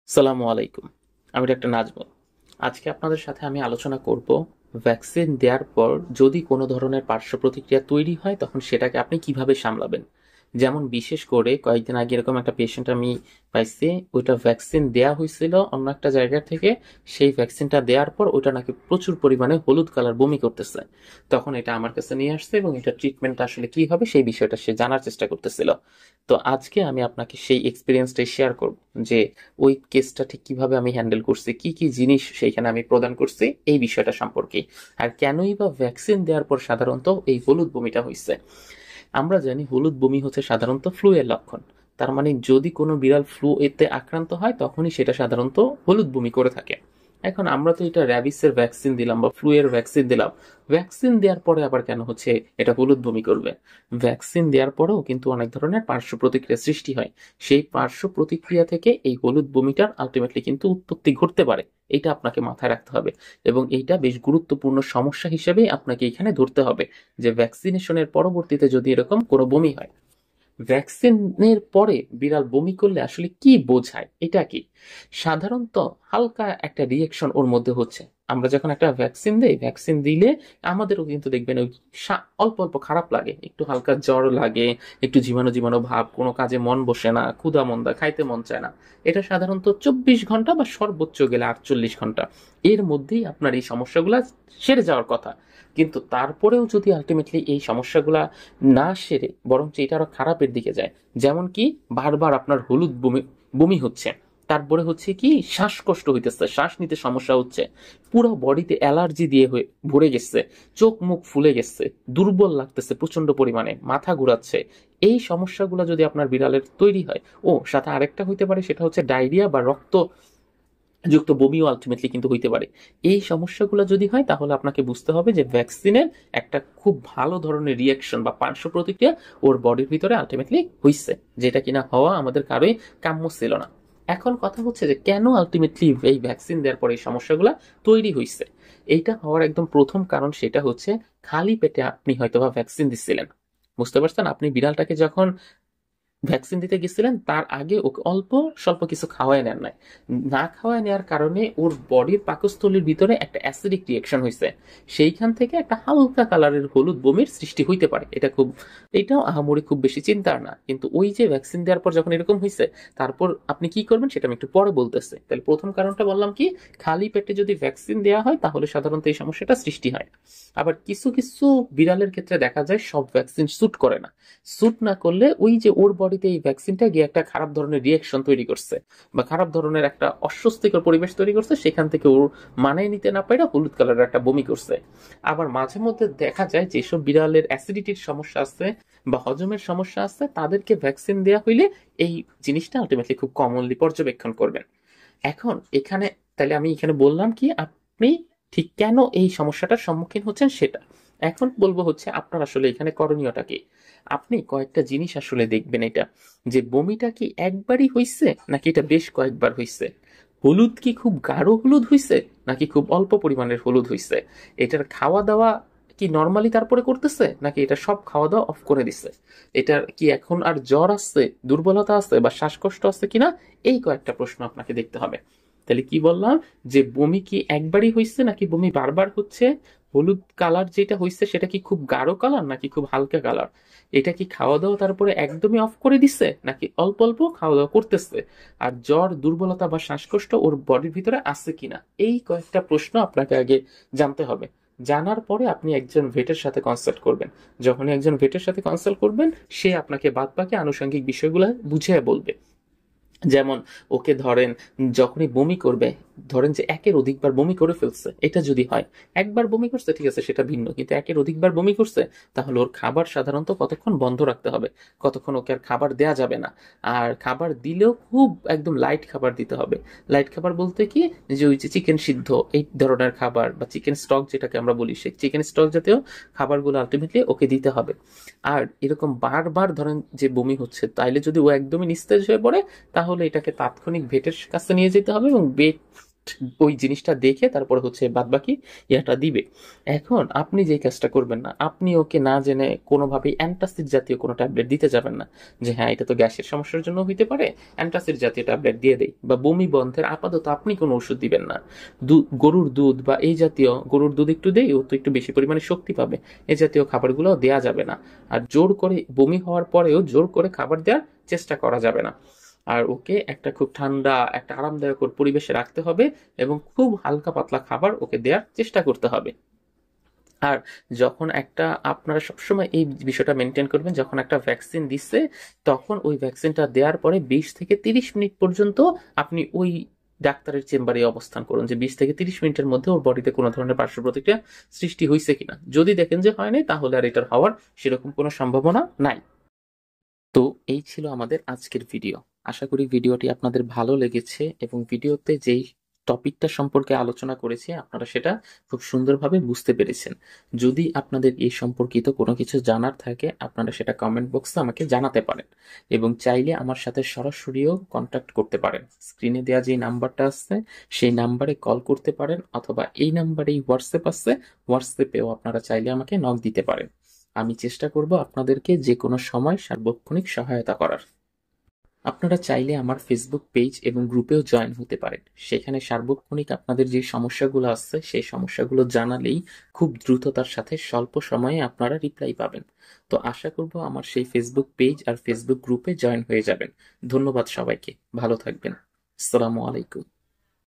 সালামু আলাইকুম। আমি ডাক্তার নাজমুল। আজকে আপনাদের সাথে আমি আলোচনা করব ভ্যাকসিন দেওয়ার পর যদি কোনো ধরনের পার্শ্ব প্রতিক্রিয়া তৈরি হয় তখন সেটাকে আপনি কিভাবে সামলাবেন। যেমন বিশেষ করে কয়েকদিন আগে এরকম একটা পেশেন্ট আমি পাইছি, ওইটা ভ্যাকসিন দেয়া হয়েছিল অন্য একটা জায়গা থেকে। সেই ভ্যাকসিনটা দেওয়ার পর ওইটা নাকি প্রচুর পরিমাণে হলুদ কালার বমি করতেছে। তখন এটা আমার কাছে নিয়ে আসছে এবং এটা ট্রিটমেন্ট আসলে কি হবে সেই বিষয়টা সে জানার চেষ্টা করতেছিল। তো আজকে আমি আপনাকে সেই এক্সপিরিয়েন্সটাই শেয়ার করব যে ওই কেসটা ঠিক কিভাবে আমি হ্যান্ডেল করছি, কি কি জিনিস সেইখানে আমি প্রদান করছি এই বিষয়টা সম্পর্কে, আর কেনই বা ভ্যাকসিন দেওয়ার পর সাধারণত এই হলুদ বমিটা হয়েছে। আমরা জানি হলুদ বমি হচ্ছে সাধারণত ফ্লু এর লক্ষণ। তার মানে যদি কোনো বিড়াল ফ্লু এতে আক্রান্ত হয় তখনই সেটা সাধারণত হলুদ বমি করে থাকে। এখন আমরা তো এটা র্যাবিসের ভ্যাকসিন দিলাম বা ফ্লু এর ভ্যাকসিন দিলাম, ভ্যাকসিন দেওয়ার পরে আবার কেন হচ্ছে এটা হলুদ বমি করবে? ভ্যাকসিন দেওয়ার পরেও কিন্তু অনেক ধরনের পার্শ্ব প্রতিক্রিয়া সৃষ্টি হয়। সেই পার্শ্ব প্রতিক্রিয়া থেকে এই হলুদ বমিটার আলটিমেটলি কিন্তু উৎপত্তি ঘটতে পারে। এটা আপনাকে মাথায় রাখতে হবে এবং এইটা বেশ গুরুত্বপূর্ণ সমস্যা হিসেবেই আপনাকে এখানে ধরতে হবে যে ভ্যাকসিনেশনের পরবর্তীতে যদি এরকম কোনো বমি হয়, ভ্যাকসিনের পরে বিড়াল বমি করলে আসলে কি বোঝায়, এটা কি? সাধারণত হালকা একটা রিয়েকশন ওর মধ্যে হচ্ছে। আমরা যখন একটা ভ্যাকসিন দেই, ভ্যাকসিন দিলে আমাদেরও কিন্তু দেখবেন ওই অল্প অল্প খারাপ লাগে, একটু হালকা জ্বর লাগে, একটু জীবাণু জীবাণু ভাব, কোনো কাজে মন বসে না, ক্ষুধা মন্দা, খাইতে মন চায় না। এটা সাধারণত 24 ঘন্টা বা সর্বোচ্চ গেলে 48 ঘন্টা এর মধ্যেই আপনার এই সমস্যাগুলো সেরে যাওয়ার কথা। কিন্তু তারপরেও যদি আলটিমেটলি এই সমস্যাগুলা না সেরে বরঞ্চ এটা আরো খারাপের দিকে যায়, যেমন কি বারবার আপনার হলুদ বমি বমি হচ্ছে, তারপরে হচ্ছে কি শ্বাসকষ্ট হইতেছে, শ্বাস নিতে সমস্যা হচ্ছে, পুরো বডিতে অ্যালার্জি দিয়ে হয়ে ভরে গেছে, চোখ মুখ ফুলে গেছে, দুর্বল লাগতেছে প্রচন্ড পরিমাণে, মাথা ঘুরাচ্ছে, এই সমস্যাগুলো যদি আপনার বিড়ালের তৈরি হয়, ও সাথে আরেকটা হইতে পারে সেটা হচ্ছে ডায়রিয়া বা রক্ত যুক্ত বমিও আলটিমেটলি কিন্তু হইতে পারে। এই সমস্যাগুলো যদি হয় তাহলে আপনাকে বুঝতে হবে যে ভ্যাকসিনের একটা খুব ভালো ধরনের রিয়াকশন বা পার্শ্ব প্রতিক্রিয়া ওর বডির ভিতরে আলটিমেটলি হইছে, যেটা কিনা হওয়া আমাদের কারোই কাম্য ছিল না। এখন কথা হচ্ছে যে কেন আলটিমেটলি এই ভ্যাকসিন দেওয়ার পরে এই সমস্যাগুলো তৈরি হইছে। এইটা হওয়ার একদম প্রথম কারণ সেটা হচ্ছে খালি পেটে আপনি হয়তোবা ভ্যাকসিন দিচ্ছিলেন। বুঝতে পারছেন? আপনি বিড়ালটাকে যখন ভ্যাকসিন দিতে গেছিলেন তার আগে ওকে অল্প স্বল্প কিছু খাওয়ায় নেন নাই। না খাওয়ায় নেওয়ার কারণে ওর বডির পাকস্থলীর ভিতরে একটা অ্যাসিডিক রিয়েকশন হয়েছে। সেইখান থেকে একটা হালকা কালারের হলুদ বমির সৃষ্টি হইতে পারে। এটাও আহামরি খুব বেশি চিন্তার না, কিন্তু ওই যে ভ্যাকসিন দেওয়ার পর যখন এরকম হয়েছে তারপর আপনি কি করবেন সেটা আমি একটু পরে বলতেছি। তাহলে প্রথম কারণটা বললাম কি, খালি পেটে যদি ভ্যাকসিন দেওয়া হয় তাহলে সাধারণত এই সমস্যাটা সৃষ্টি হয়। আবার কিছু কিছু বিড়ালের ক্ষেত্রে দেখা যায় সব ভ্যাকসিন স্যুট করে না। স্যুট না করলে ওই যে ওর বডিতে এই ভ্যাকসিনটা গিয়ে একটা খারাপ ধরনের রিয়েকশন তৈরি করছে বা খারাপ ধরনের একটা অস্বস্তিকর পরিবেশ তৈরি করছে, সেখান থেকে ওর মানায় নিতে না পারে হলুদ কালারের একটা বমি করছে। আবার মাঝে মধ্যে দেখা যায় যেসব বিড়ালের অ্যাসিডিটির সমস্যা আছে বা হজমের সমস্যা আছে তাদেরকে ভ্যাকসিন দেওয়া হইলে এই জিনিসটা আলটিমেটলি খুব কমনলি পর্যবেক্ষণ করবেন। এখন এখানে তাহলে আমি এখানে বললাম কি আপনি ঠিক কেন এই সমস্যাটার সম্মুখীন হচ্ছেন সেটা। এখন বলবো হচ্ছে আপনার আসলে এখানে করণীয়টা কি। আপনি কয়েকটা জিনিস আসলে দেখবেন, এটা যে বমিটা কি একবারই হইছে নাকি এটা বেশ কয়েকবার হইছে, হলুদ কি খুব গাঢ় হলুদ হইছে নাকি খুব অল্প পরিমাণের হলুদ হইছে, এটার খাওয়া দাওয়া কি নর্মালি তারপরে করতেছে নাকি এটা সব খাওয়া দাওয়া অফ করে দিছে, এটার কি এখন আর জ্বর আসছে, দুর্বলতা আছে বা শ্বাসকষ্ট আছে কিনা, এই কয়েকটা প্রশ্ন আপনাকে দেখতে হবে। তাহলে কি বললাম, যে বমি কি একবারই হইছে নাকি বমি বারবার হচ্ছে, হলুদ কালার যেটা হইছে সেটা কি খুব গাঢ় কালার নাকি খুব হালকা কালার, এটা কি খাওয়া দাওয়া তারপরে একদমই অফ করে দিছে নাকি অল্প অল্প খাওয়া দাওয়া করতেছে, আর জ্বর দুর্বলতা বা শ্বাসকষ্ট ওর বডির ভিতরে আছে কিনা, এই কয়েকটা প্রশ্ন আপনাকে আগে জানতে হবে। জানার পরে আপনি একজন ভেটের সাথে কনসাল্ট করবেন। যখনই একজন ভেটের সাথে কনসাল্ট করবেন সে আপনাকে বাদবাকি আনুষঙ্গিক বিষয়গুলো বুঝিয়ে বলবে। যেমন ওকে ধরেন যখনই বমি করবে, ধরেন যে একের অধিকবার বমি করে ফেলছে, এটা যদি হয়, একবার বমি করছে ঠিক আছে সেটা ভিন্ন, কিন্তু একের অধিকবার বমি করছে তাহলে ওর খাবার সাধারণত কতক্ষণ বন্ধ রাখতে হবে, কতক্ষণ ওকে আর খাবার দেয়া যাবে না। আর খাবার দিলেও খুব একদম লাইট খাবার দিতে হবে। লাইট খাবার বলতে কি, যে ওই যে চিকেন সিদ্ধ এই ধরনের খাবার বা চিকেন স্টক যেটাকে আমরা বলি, সেই চিকেন স্টক জাতীয় খাবারগুলো আলটিমেটলি ওকে দিতে হবে। আর এরকম বারবার ধরেন যে বমি হচ্ছে তাইলে যদি ও একদমই নিস্তেজ হয়ে পড়ে তাহলে এটাকে তাৎক্ষণিক ভেটের কাছে নিয়ে যেতে হবে এবং ভেট ওই জিনিসটা দেখে তারপরে হচ্ছে বাদবাকি ইয়াটা দিবে। এখন আপনি যে কাজটা করবেন না, আপনি ওকে না জেনে কোনোভাবেই অ্যান্টাসিড জাতীয় কোনো ট্যাবলেট দিতে যাবেন না, যে হ্যাঁ এটা তো গ্যাসের সমস্যার জন্য হইতে পারে, অ্যান্টাসিড জাতীয় ট্যাবলেট দিয়ে দেই। বা বমি বন্ধের আপাতত আপনি কোনো ওষুধ দিবেন না। গরুর দুধ বা এই জাতীয়, গরুর দুধ একটু দেই, ও তো একটু বেশি পরিমাণে শক্তি পাবে, এই জাতীয় খাবারগুলো দেয়া যাবে না। আর জোর করে বমি হওয়ার পরেও জোর করে খাবার দেওয়ার চেষ্টা করা যাবে না। আর ওকে একটা খুব ঠান্ডা, একটা আরামদায়ক ওর পরিবেশে রাখতে হবে এবং খুব হালকা পাতলা খাবার ওকে দেওয়ার চেষ্টা করতে হবে। আর যখন একটা, আপনারা সবসময় এই বিষয়টা মেনটেন করবেন, যখন একটা ভ্যাকসিন দিচ্ছে তখন ওই ভ্যাকসিনটা দেওয়ার পরে 20 থেকে 30 মিনিট পর্যন্ত আপনি ওই ডাক্তারের চেম্বারে অবস্থান করুন, যে 20 থেকে 30 মিনিটের মধ্যে ওর বডিতে কোনো ধরনের পার্শ্ব প্রতিক্রিয়া সৃষ্টি হয়েছে কিনা। যদি দেখেন যে হয় নাই, তাহলে আর এটার হওয়ার সেরকম কোনো সম্ভাবনা নাই। তো এই ছিল আমাদের আজকের ভিডিও। আশা করি ভিডিওটি আপনাদের ভালো লেগেছে এবং ভিডিওতে যেই টপিকটা সম্পর্কে আলোচনা করেছি আপনারা সেটা খুব সুন্দরভাবে বুঝতে পেরেছেন। যদি আপনাদের এই সম্পর্কিত কোনো কিছু জানার থাকে আপনারা সেটা কমেন্ট বক্সে আমাকে জানাতে পারেন এবং চাইলে আমার সাথে সরাসরিও কন্ট্যাক্ট করতে পারেন। স্ক্রিনে দেওয়া যে নাম্বারটা আছে সেই নাম্বারে কল করতে পারেন, অথবা এই নাম্বারেই হোয়াটসঅ্যাপ আছে, হোয়াটসঅ্যাপেও আপনারা চাইলে আমাকে নক দিতে পারেন। আমি চেষ্টা করব আপনাদেরকে যে কোনো সময় সার্বক্ষণিক সহায়তা করার। আপনারা চাইলে আমার ফেসবুক পেজ এবং গ্রুপেও জয়েন হতে পারেন। সেখানে সার্বক্ষণিক আপনাদের যে সমস্যাগুলো আছে সেই সমস্যাগুলো জানালেই খুব দ্রুততার সাথে স্বল্প সময়ে আপনারা রিপ্লাই পাবেন। তো আশা করব আমার সেই ফেসবুক পেজ আর ফেসবুক গ্রুপে জয়েন হয়ে যাবেন। ধন্যবাদ সবাইকে, ভালো থাকবেন। আসসালামু আলাইকুম।